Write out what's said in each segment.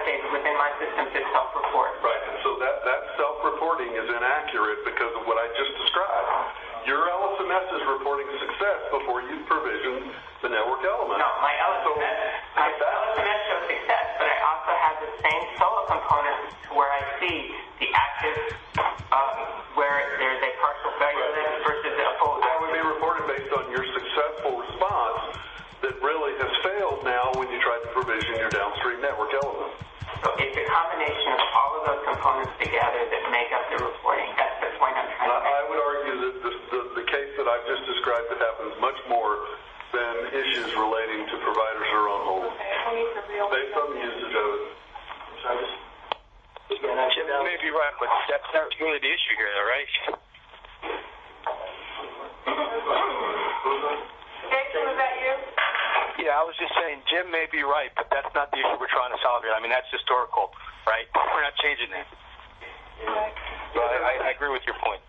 save it within my system to self-report. Right, and so that self-reporting is inaccurate because of what I just described. Your LSMS is reporting success before you provision the network element. No, my LSMS shows success, but I also have the same solo component where I see the active, where there's a partial failure list versus a full. That would be reported based on your successful response that really has failed now when you try to provision your downstream network element. So it's a combination of all of those components together that make up the reporting. That's the point I'm trying to make. I would argue that the case that I've just described that happens much more than issues relating to providers that are on hold. Okay, based on the usage of it. Jim may be right, but that's not really the issue here, though, right? Jason, was that you? Yeah, I was just saying Jim may be right, but that's not the issue we're trying to solve here. I mean, that's historical, right? We're not changing that. So I agree with your point.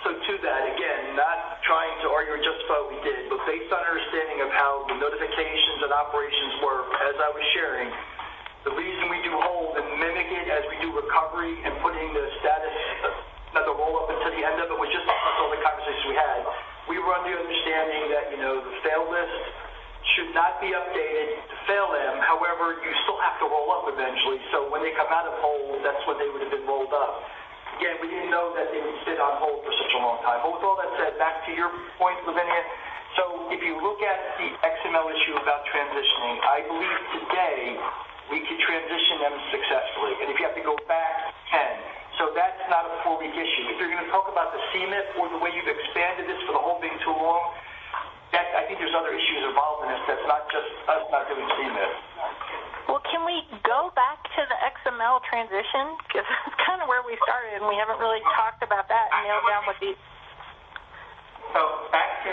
So to that, again, not trying to argue or justify what we did, but based on understanding of how the notifications and operations work, as I was sharing, the reason we do hold and mimic it as we do recovery and putting the status, not the roll up until the end of it, was just because all the conversations we had. We were under the understanding that, the fail list should not be updated to fail them. However, you still have to roll up eventually. So when they come out of hold, that's when they would have been rolled up. Again, we didn't know that they would sit on hold for such a long time. But with all that said, back to your point, Lavinia, so if you look at the XML issue about transitioning, I believe today we could transition them successfully. And if you have to go back, 10. So that's not a 4-week issue. If you're going to talk about the CMIP or the way you've expanded this for the whole being too long, I think there's other issues involved in this that's not just us not doing CMIP. Well, can we go back to the XML transition? Because that's kind of where we started, and we haven't really talked about that and nailed down what these. So back to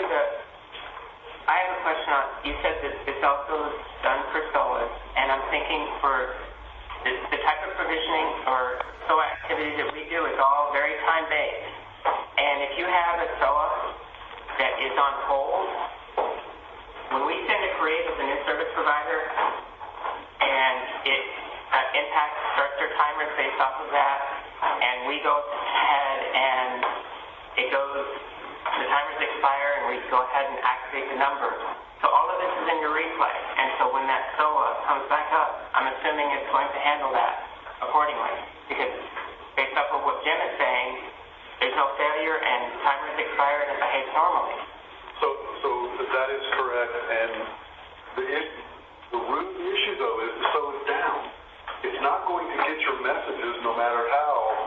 I have a question on, you said that this also is done for SOAs, and I'm thinking for the type of provisioning or SOA activity that we do is all very time-based. And if you have a SOA that is on hold, when we send a create as a new service provider, and it starts their timers based off of that, and we go ahead and the timers expire, and we go ahead and activate the number. So all of this is in your replay, and so when that SOA comes back up, I'm assuming it's going to handle that accordingly, because based off of what Jim is saying, there's no failure, and timers expire, and it behaves normally. So that is correct, and the root issue, though, is the SOA is down. It's not going to get your messages no matter how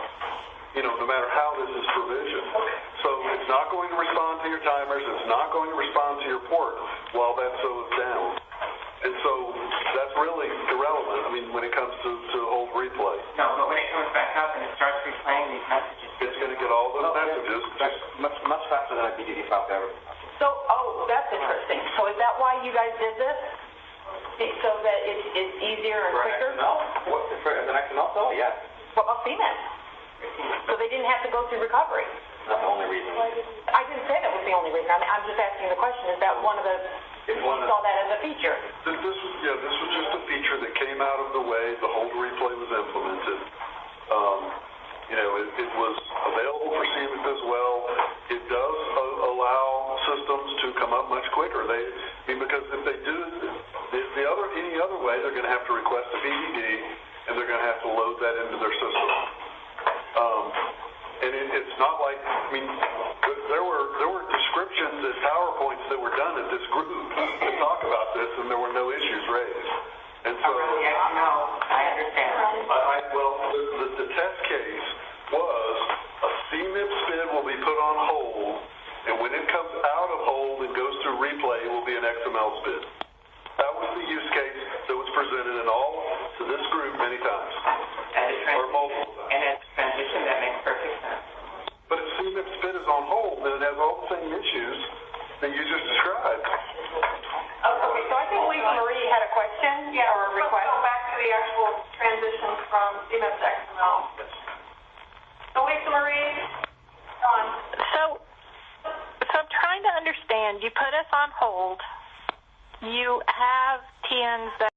this is provisioned. So it's not going to respond to your timers. It's not going to respond to your port while that SOA is down. And so that's really irrelevant, when it comes to hold replay. No, but when it comes back up and it starts replaying these messages, it's going to get all those messages. That's much faster than a BGP file ever. So, that's interesting. So is that why you guys did this? So that it's easier and quicker? For an XML SOA, yes. What about CMIP? So they didn't have to go through recovery? That's the only reason. I didn't say that was the only reason. I'm just asking the question. Is that one of the... You saw that as a feature? This was just a feature that came out of the way the hold replay was implemented. It was available for CMIP as well. It does allow systems to come up much quicker. Because if they do any other way, they're going to have to request a PDD, and they're going to have to load that into their system. And it's not like, there were descriptions and PowerPoints that were done at this group to talk about this, and there were no issues raised. And so, I understand. The test case was a CMIP SPID will be put on hold, and when it comes out of hold and goes through replay, it will be an XML SPID. That was the use case that was presented to this group many times, or multiple times. And as a transition, that makes perfect sense. But if CMIP SPID is on hold, then it has all the same issues that you just described. Okay, so I think Lisa Marie had a question or a request. Let's go back to the actual transition from CMIP to XML. So Lisa Marie, on. So I'm trying to understand. You put us on hold. You have TNs that